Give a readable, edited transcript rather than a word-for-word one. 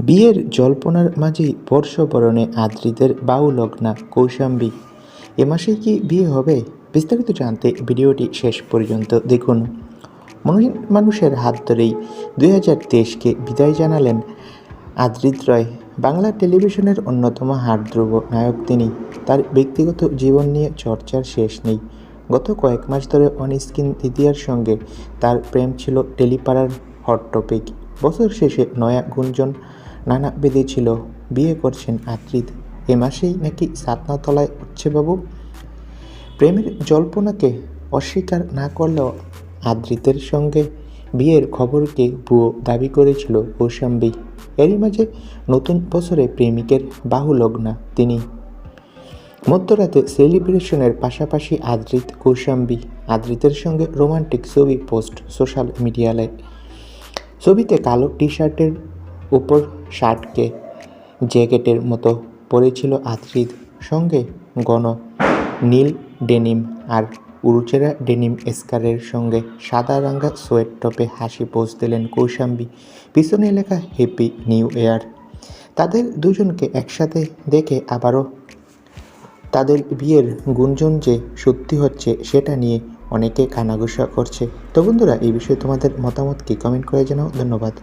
বিয়ের জল্পনার মাঝেই বর্ষবরণে আদ্রিদের বাউলগ্না কৌশাম্বী। এ মাসেই কি বিয়ে হবে? বিস্তারিত জানতে ভিডিওটি শেষ পর্যন্ত দেখুন। মনহীন মানুষের হাত ধরেই 2023কে বিদায় জানালেন আদ্রিত রয়। বাংলা টেলিভিশনের অন্যতম হাড়ধ্রুব নায়ক তিনি। তার ব্যক্তিগত জীবন নিয়ে চর্চার শেষ নেই। গত কয়েক মাস ধরে অনস্ক্রিন দিদিয়ার সঙ্গে তার প্রেম ছিল টেলিপাড়ার হট টপিক। বছর শেষে নয়া গুঞ্জন নানা বেঁধেছিল, বিয়ে করছেন আদ্রিত। এ মাসেই নাকি ছাতনাতলায় উঠছে বাবু। প্রেমের জল্পনাকে অস্বীকার না করলেও আদ্রিতের সঙ্গে বিয়ের খবরকে ভুয়ো দাবি করেছিল কৌশাম্বী। এরই মাঝে নতুন বছরে প্রেমিকের বাহুলগ্না তিনি। মধ্যরাতে সেলিব্রেশনের পাশাপাশি কৌশাম্বী আদ্রিতের সঙ্গে রোমান্টিক ছবি পোস্ট সোশ্যাল মিডিয়ায়। ছবিতে কালো টি শার্টের উপর শার্টকে জ্যাকেটের মতো পরেছিল আদ্রিত, সঙ্গে ঘন নীল ডেনিম আর উরুচেরা ডেনিম স্কার্টের সঙ্গে সাদা রাঙা সোয়েট টপে হাসি পোজ দিলেন কৌশাম্বী। পিছনে লেখা হ্যাপি নিউ ইয়ার। তাদের দুজনকে একসাথে দেখে আবারও তাদের বিয়ের গুঞ্জন যে সত্যি হচ্ছে সেটা নিয়ে অনেকে কানাঘুষা করছে। তো বন্ধুরা, এই বিষয়ে তোমাদের মতামত কি? কমেন্ট করে জানাও। ধন্যবাদ।